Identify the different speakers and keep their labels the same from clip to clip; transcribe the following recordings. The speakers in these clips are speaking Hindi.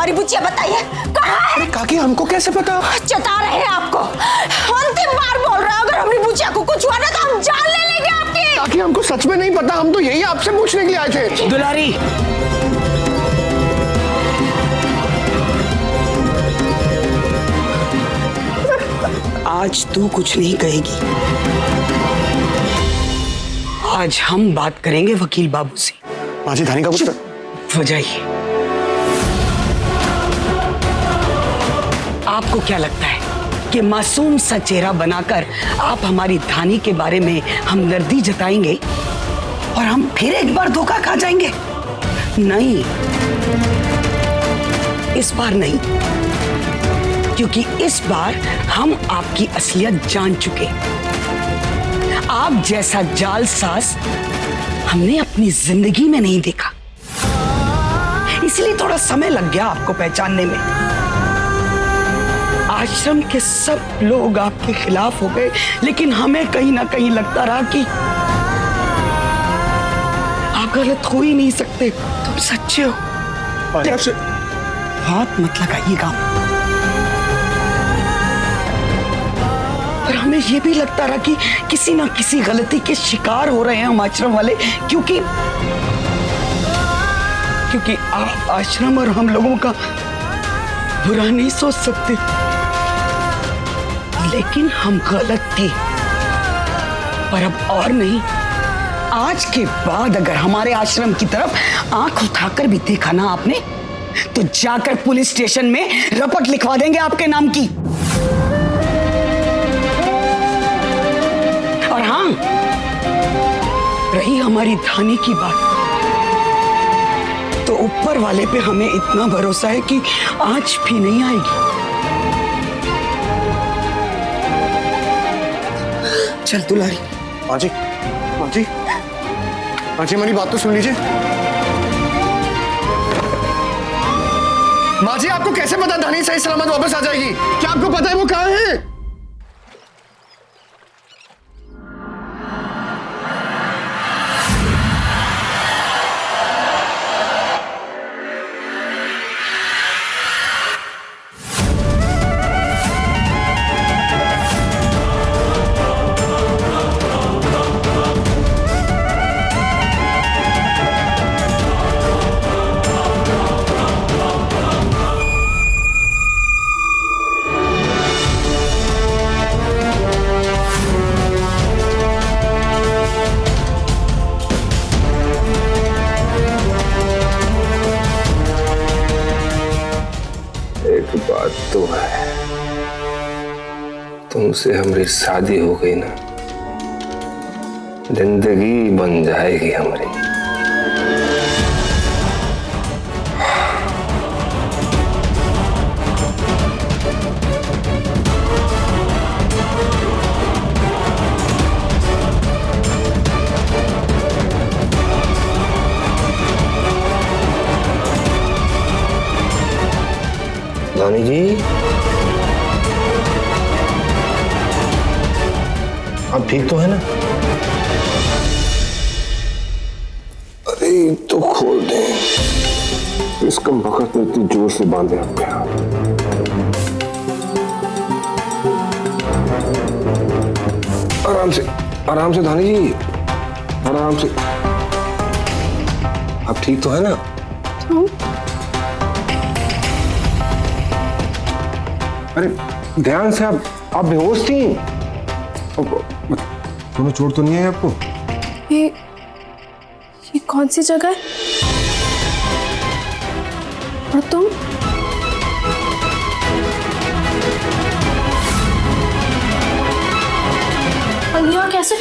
Speaker 1: हमारी बुच्चिया? बताइए कहाँ है?
Speaker 2: अरे काकी हमको कैसे पता?
Speaker 1: चता रहे हैं आपको, अंतिम बार बोल रहे हैं, अगर हमारी बुच्चिया को कुछ हुआ ना तो हम जान ले लेंगे आपकी।
Speaker 2: काकी हमको सच में नहीं पता, हम तो यही आपसे पूछने के लिए आए थे।
Speaker 3: दुलारी, आज तू कुछ नहीं कहेगी। आज हम बात करेंगे वकील बाबू से।
Speaker 2: माँ जी, धानी का कुछ
Speaker 3: वजाइए। आपको क्या लगता है कि मासूम सा चेहरा बनाकर आप हमारी धानी के बारे में हमदर्दी जताएंगे और हम फिर एक बार धोखा खा जाएंगे? नहीं, इस बार नहीं, क्योंकि इस बार हम आपकी असलियत जान चुके। आप जैसा जालसाज हमने अपनी जिंदगी में नहीं देखा, इसलिए थोड़ा समय लग गया आपको पहचानने में। आश्रम के सब लोग आपके खिलाफ हो गए, लेकिन हमें कहीं ना कहीं लगता रहा कि आप गलत हो ही नहीं सकते, तुम सच्चे हो। हाथ मत लगाइएगा। पर हमें यह भी लगता रहा कि किसी ना किसी गलती के शिकार हो रहे हैं हम आश्रम वाले, क्योंकि आप आश्रम और हम लोगों का बुरा नहीं सोच सकते। लेकिन हम गलत थे, पर अब और नहीं। आज के बाद अगर हमारे आश्रम की तरफ आंख उठाकर भी देखा ना आपने, तो जाकर पुलिस स्टेशन में रपट लिखवा देंगे आपके नाम की। और हाँ, रही हमारी धानी की बात, तो ऊपर वाले पे हमें इतना भरोसा है कि आज भी नहीं आएगी। चल दुलारी।
Speaker 2: माँ जी, माँ जी, माँ जी, मेरी बात तो सुन लीजिए। माँ जी, आपको कैसे पता धानी सही सलामत वापस आ जाएगी? क्या आपको पता है वो कहाँ है?
Speaker 4: एक बात तो है, तुमसे हमारी शादी हो गई ना, जिंदगी बन जाएगी हमारी। धानी जी, आप ठीक तो है ना? अरे तो खोल दें, इस कम वक्त में इतनी जोर से बांधे आपके हाथ। आराम से धानी जी, आराम से। आप ठीक तो है ना? अरे ध्यान से, आप बेहोश थी। तुम्हें चोट तो नहीं है आपको?
Speaker 5: ये कौन सी जगह है? और तुम? यहाँ कैसे?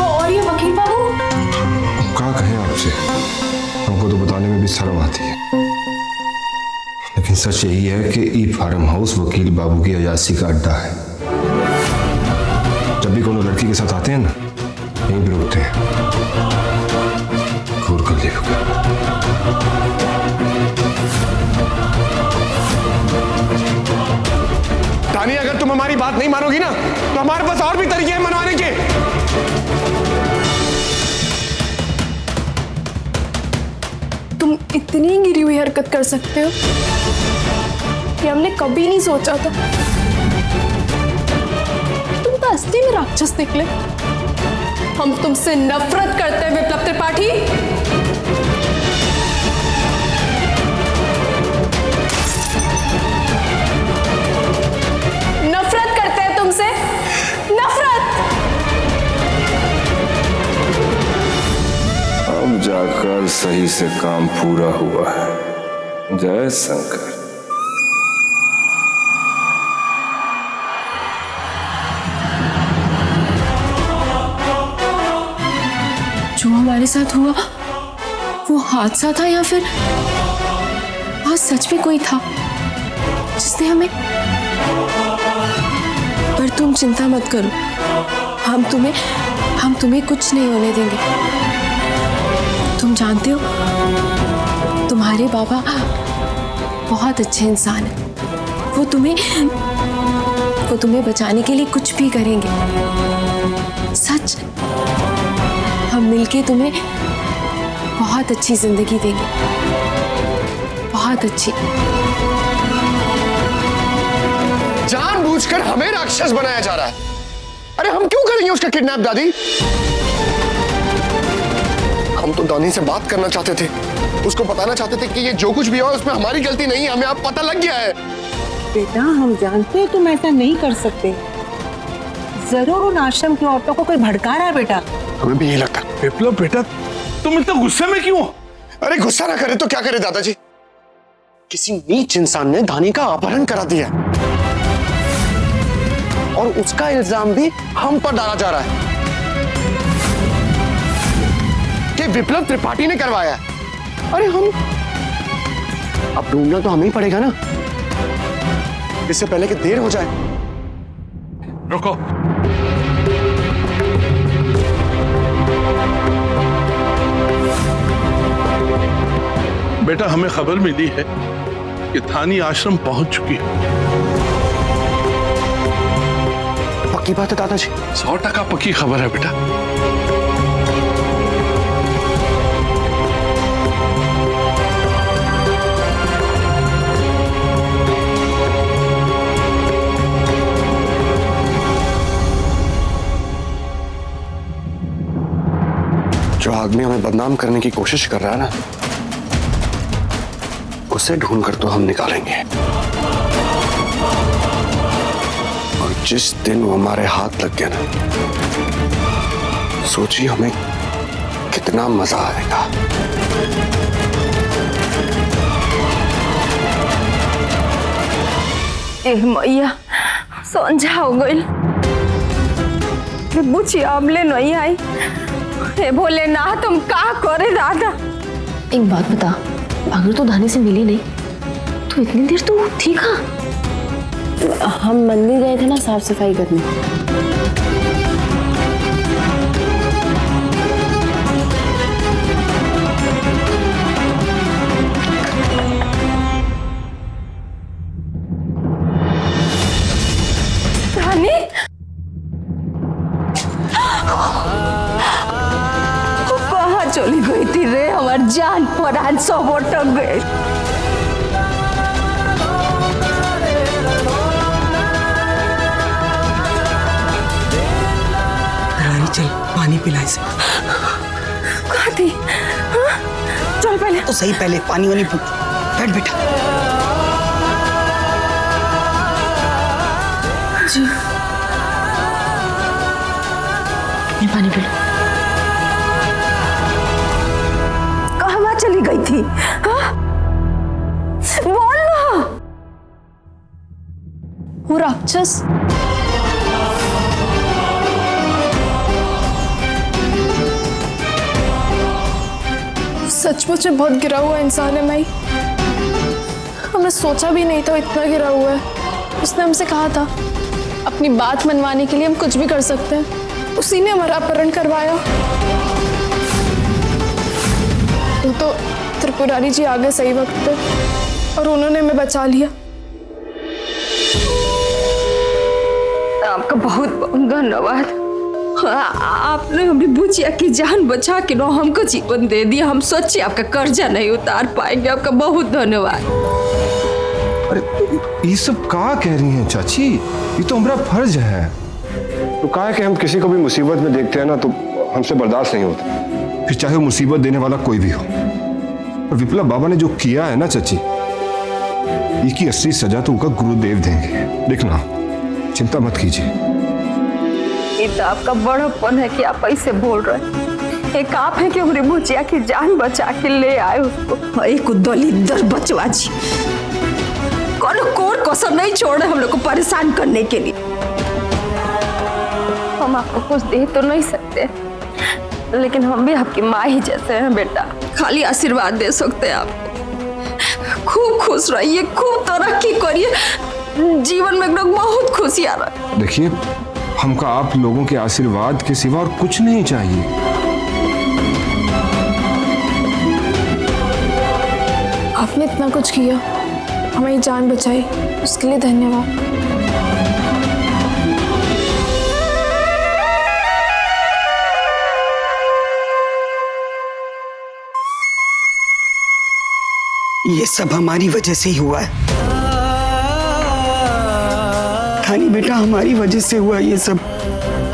Speaker 5: और ये वकील बाबू?
Speaker 4: क्या कहें आपसे, हमको तो बताने में भी शर्म आती है, लेकिन सच यही है कि ई फार्म हाउस वकील बाबू की अयासी का अड्डा है। जब भी कोनो लड़की के साथ आते हैं ना, यहीं पे रुकते हैं। घूर कर देखोगे।
Speaker 2: धानी, अगर तुम हमारी बात नहीं मानोगी ना, तो हमारे पास और भी तरीके हैं मनवाने के।
Speaker 5: तुम तुम इतनी गिरी हुई हरकत कर सकते हो, ये हमने कभी नहीं सोचा था। तुम तो असली में राक्षस निकले। हम तुमसे नफरत करते हैं विप्लव त्रिपाठी। नफरत करते हैं तुमसे, नफरत।
Speaker 4: अब जाकर सही से काम पूरा हुआ है। जय शंकर।
Speaker 5: जो हमारे साथ हुआ वो हादसा था या फिर वहां सच में कोई था जिसने हमें। पर तुम चिंता मत करो, हम तुम्हें कुछ नहीं होने देंगे। तुम जानते हो तुम्हारे बाबा बहुत अच्छे इंसान हैं। वो तुम्हें बचाने के लिए कुछ भी करेंगे। सच, हम मिलके तुम्हें बहुत अच्छी जिंदगी देंगे, बहुत अच्छी।
Speaker 2: जानबूझकर हमें राक्षस बनाया जा रहा है। अरे हम क्यों करेंगे उसका किडनैप दादी? हम तो दानी से बात करना चाहते थे, उसको बताना चाहते थे कि ये जो कुछ भी हुआ उसमें हमारी गलती नहीं है। हमें अब पता लग गया है।
Speaker 6: बेटा, हम जानते हैं तुम ऐसा नहीं कर सकते। जरूर उन आश्रम की औरतों को कोई भड़का रहा है बेटा।
Speaker 2: हमें भी यही लगता है।
Speaker 7: विप्लव बेटा, तुम इतना गुस्से में क्यों?
Speaker 2: अरे गुस्सा ना करे तो क्या करे दादाजी? किसी नीच इंसान ने दानी का अपहरण करा दिया और उसका इल्जाम भी हम पर डाला जा रहा है कि विप्लव त्रिपाठी ने करवाया। अरे हम अब ढूंढना तो हमें ही पड़ेगा ना, इससे पहले कि देर हो जाए।
Speaker 7: रुको, बेटा हमें खबर मिली है कि थानी आश्रम पहुंच चुकी है।
Speaker 2: पक्की बात है दादाजी?
Speaker 7: 100% पक्की खबर है बेटा।
Speaker 2: जो आदमी हमें बदनाम करने की कोशिश कर रहा है ना, उसे ढूंढकर तो हम निकालेंगे। और जिस दिन वो हमारे हाथ लग गया ना, सोचिए हमें कितना मजा आएगा।
Speaker 1: मैया समझाओ गई बुझी अबले नहीं आई। हे बोले ना तुम का करे दादा।
Speaker 5: एक बात बता, अगर तू धानी से मिली नहीं तो इतनी देर तू थी कहाँ? हम मंदिर गए थे ना साफ सफाई करने।
Speaker 1: चली गई थी रे, हमार जान परान सब अटक गए।
Speaker 3: रानी चल पानी पिलाए से।
Speaker 1: कहाँ थी? हाँ? चल पहले
Speaker 3: तो सही, पहले पानी वानी पूछ। बैठ बेटा।
Speaker 5: जी, ये पानी पी लो।
Speaker 1: चली गई थी? हाँ? बोल ना।
Speaker 5: वो राक्षस सचमुच में बहुत गिरा हुआ इंसान है। माई, हमने सोचा भी नहीं था इतना गिरा हुआ है। उसने हमसे कहा था अपनी बात मनवाने के लिए हम कुछ भी कर सकते हैं। उसी ने हमारा अपहरण करवाया। तो त्रिपुरारी जी आ गए सही वक्त पे और उन्होंने हमें बचा लिया।
Speaker 1: आपका बहुत बहुत धन्यवाद। आपने हमारी बुचिया की जान बचा के ना हमको जीवन दे दिया। हम सोचिए आपका कर्जा नहीं उतार पाएंगे। आपका बहुत धन्यवाद।
Speaker 4: अरे ये सब का कह रही हैं चाची? ये तो हमारा फर्ज है।
Speaker 2: तो कहा है कि हम किसी को भी मुसीबत में देखते हैं ना तो हमसे बर्दाश्त नहीं होता।
Speaker 4: फिर चाहे वो मुसीबत देने वाला कोई भी हो। और विप्लव बाबा ने जो किया है ना चाची, इसकी असली सजा तो उनका गुरुदेव देंगे। देखना, चिंता मत कीजिए।
Speaker 1: ये तो आपका बड़प्पन है कि आप ऐसे बोल रहे हैं। एक आप है कि हमारी बुचिया की जान बचा के ले आए उसको। एक दलित बचवा जी कौन कोर कसम नहीं छोड़े हम लोग को परेशान करने के लिए। हम आपको कुछ दे तो नहीं सकते, लेकिन हम भी आपकी माँ ही जैसे हैं बेटा। खाली आशीर्वाद दे सकते हैं आपको। खूब खुश रहिए, खूब तरक्की करिए, जीवन में एकदम बहुत खुशी आ रहा है।
Speaker 4: देखिए, हमको आप लोगों के आशीर्वाद के सिवा और कुछ नहीं चाहिए।
Speaker 5: आपने इतना कुछ किया, हमारी जान बचाई, उसके लिए धन्यवाद।
Speaker 3: ये सब हमारी वजह से ही हुआ है। थानी बेटा, हमारी वजह से हुआ ये सब।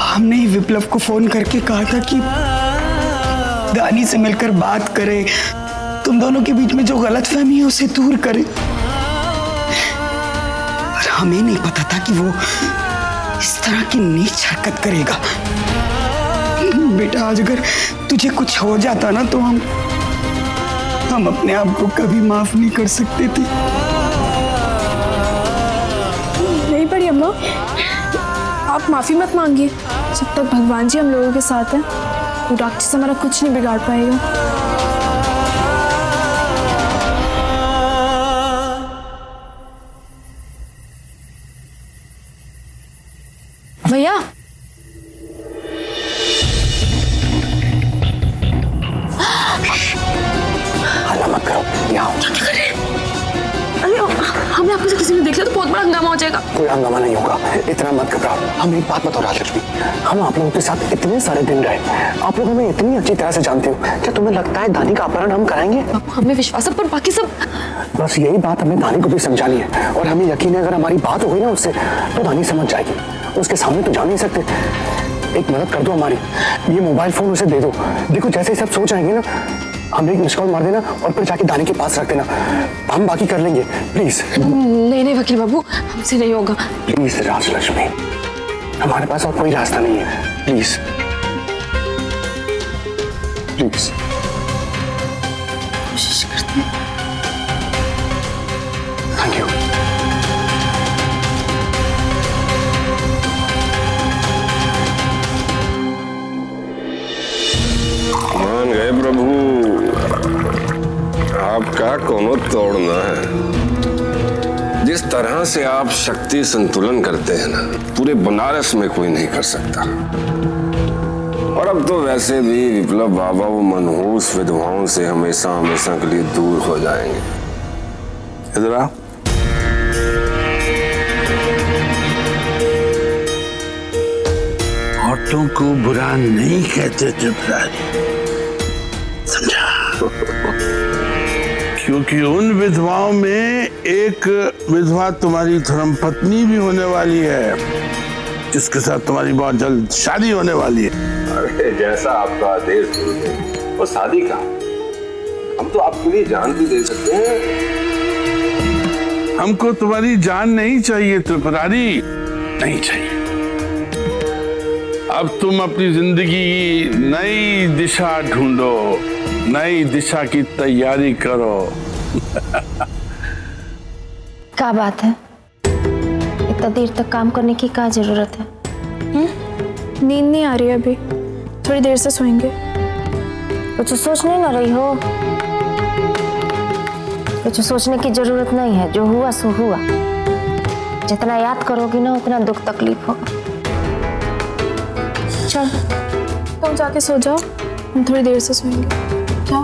Speaker 3: हमने ही विप्लव को फोन करके कहा था कि दानी से मिलकर बात करे, तुम दोनों के बीच में जो गलतफहमी है उसे दूर करे। पर हमें नहीं पता था कि वो इस तरह की नीच हरकत करेगा। बेटा, आज अगर तुझे कुछ हो जाता ना तो हम अपने आप को कभी माफ नहीं कर सकते थे।
Speaker 5: नहीं पड़ी अम्मा, आप माफी मत मांगिए। जब तक भगवान जी हम लोगों के साथ हैं, वो राक्षस हमारा कुछ नहीं बिगाड़ पाएगा। भैया,
Speaker 2: मत करो, यहाँ
Speaker 5: अरे हमने आपको किसी ने देख लिया तो बहुत बड़ा हंगामा हो जाएगा।
Speaker 2: कोई हंगामा नहीं होगा, इतना मत घबराओ। हम एक बात बताओ राजलक्ष्मी, हम आप लोगों के साथ इतने सारे दिन रहे, आप लोग हमें इतनी अच्छी तरह से जानते हो। क्या तुम्हें लगता है दानी का अपहरण हम कराएंगे?
Speaker 5: हमें विश्वास है, पर बाकी सब।
Speaker 2: बस यही बात हमें दानी को भी समझानी है, और हमें यकीन है अगर हमारी बात हो गई ना उससे तो दानी समझ जाएगी। उसके सामने तो जा नहीं सकते। एक मदद कर दो हमारी, ये मोबाइल फोन उसे दे दो। देखो जैसे ही सब सो जाएंगे ना, हमें एक मिस कॉल मार देना और फिर जाके दानी के पास रख देना। हम बाकी कर लेंगे, प्लीज।
Speaker 5: नहीं नहीं वकील बाबू, हमसे नहीं होगा।
Speaker 2: प्लीज राजलक्ष्मी, हमारे पास और कोई रास्ता नहीं है। प्लीज प्लीज
Speaker 5: कोशिश करते हैं।
Speaker 2: Thank you.
Speaker 4: मान गए प्रभु, आपका कोनो तोड़ना है। जिस तरह से आप शक्ति संतुलन करते हैं ना, पूरे बनारस में कोई नहीं कर सकता। और अब तो वैसे भी विप्लव बाबा वो मनहूस विधवाओं से हमेशा हमेशा के लिए दूर हो जाएंगे।
Speaker 7: इधर आ। औरतों को बुरा नहीं कहते त्रिपुरारी, समझा? क्योंकि उन विधवाओं में एक विधवा तुम्हारी धर्मपत्नी भी होने वाली है, जिसके साथ तुम्हारी बहुत जल्द शादी होने वाली है।
Speaker 4: अरे जैसा आपका आदेश गुरुदेव, वो शादी का हम तो आपके लिए जान भी दे सकते हैं।
Speaker 7: हमको तुम्हारी जान नहीं चाहिए त्रिपुरारी, नहीं चाहिए। अब तुम अपनी जिंदगी की नई दिशा ढूंढो, नई दिशा की तैयारी करो।
Speaker 8: क्या बात है, इतना देर तक काम करने की क्या जरूरत है?
Speaker 5: नींद नहीं आ रही है अभी, थोड़ी देर से सोएंगे।
Speaker 8: कुछ सोचने ना रही हो? कुछ सोचने की जरूरत नहीं है, जो हुआ सो हुआ। जितना याद करोगी ना उतना दुख तकलीफ होगा।
Speaker 5: चल तुम जाके सो जाओ, हम थोड़ी देर से सोएंगे। क्या?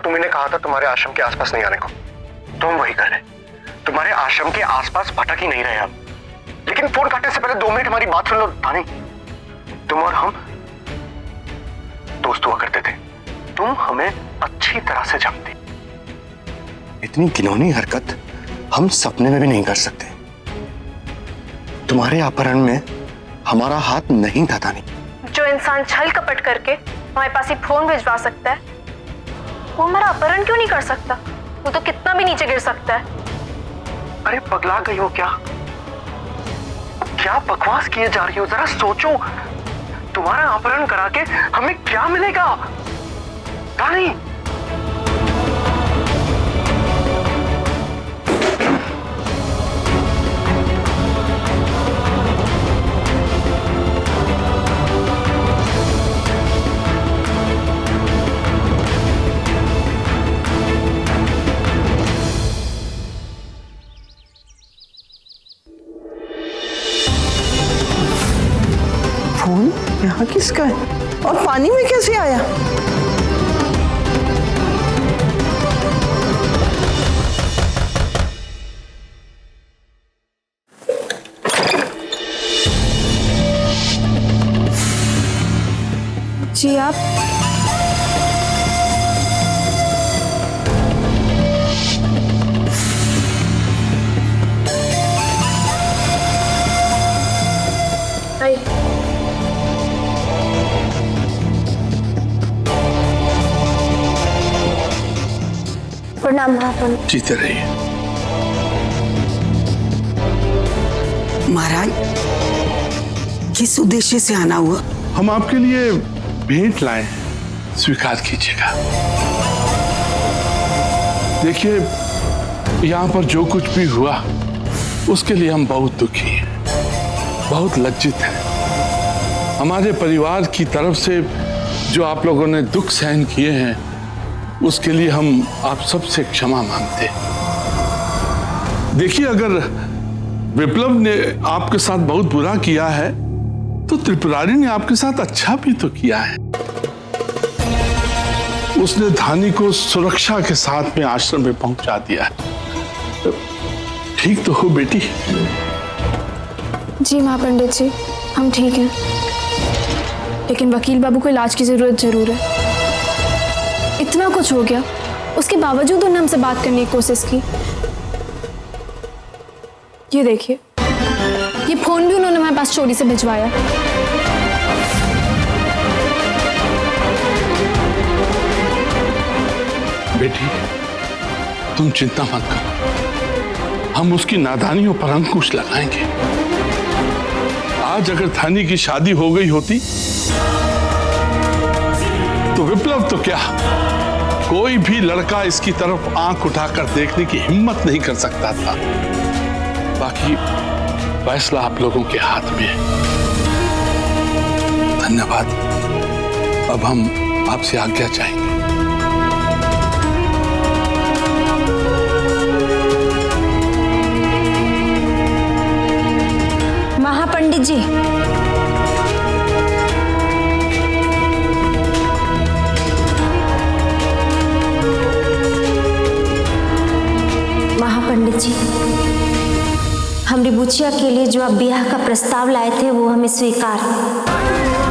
Speaker 2: तुम इन्हें कहा था तुम्हारे आश्रम के आसपास नहीं आने को, तुम वही कर रहे। तुम्हारे आश्रम के आसपास भटक ही नहीं रहे अब। लेकिन फोन काटने से पहले 2 मिनट हमारी बात सुन लो धानी। तुम और हम दोस्त हुआ करते थे, तुम हमें अच्छी तरह से जानते। इतनी घिनौनी हरकत हम सपने में भी नहीं कर सकते। तुम्हारे अपहरण में हमारा हाथ नहीं था धानी।
Speaker 8: जो इंसान छल कपट करके हमारे पास ही फोन भिजवा सकता है, वो हमारा अपहरण क्यों नहीं कर सकता? वो तो कितना भी नीचे गिर सकता है।
Speaker 2: अरे पगला गई हो क्या? क्या बकवास किए जा रही हो? जरा सोचो, तुम्हारा अपहरण करा के हमें क्या मिलेगा? रानी,
Speaker 9: फोन यहाँ किसका है और पानी में कैसे आया?
Speaker 5: जी आप
Speaker 8: प्रणाम महापंडित।
Speaker 7: जीते रहिए।
Speaker 3: महाराज, किस उद्देश्य से आना हुआ?
Speaker 7: हम आपके लिए भेंट लाए हैं, स्वीकार कीजिएगा। देखिए, यहाँ पर जो कुछ भी हुआ उसके लिए हम बहुत दुखी हैं, बहुत लज्जित हैं। हमारे परिवार की तरफ से जो आप लोगों ने दुख सहन किए हैं उसके लिए हम आप सबसे क्षमा मांगते हैं। देखिए, अगर विप्लव ने आपके साथ बहुत बुरा किया है तो त्रिपुरारी ने आपके साथ अच्छा भी तो किया है। उसने धानी को सुरक्षा के साथ में आश्रम में पहुंचा दिया है। ठीक तो हो बेटी?
Speaker 5: जी महापंडित जी, हम ठीक हैं, लेकिन वकील बाबू को इलाज की जरूरत जरूर है। इतना कुछ हो गया, उसके बावजूद उन्होंने हमसे बात करने की कोशिश की। ये देखिए, ये फोन भी उन्होंने हमारे पास चोरी से भिजवाया।
Speaker 7: बेटी, तुम चिंता मत करो, हम उसकी नादानियों पर अंकुश लगाएंगे। आज अगर धानी की शादी हो गई होती तो विप्लव तो क्या, कोई भी लड़का इसकी तरफ आंख उठाकर देखने की हिम्मत नहीं कर सकता था। बाकी फैसला आप लोगों के हाथ में है। धन्यवाद। अब हम आपसे आज्ञा चाहेंगे।
Speaker 8: महापंडित जी, महापंडित जी, हम रिबुचिया के लिए जो आप ब्याह का प्रस्ताव लाए थे वो हमें स्वीकार है।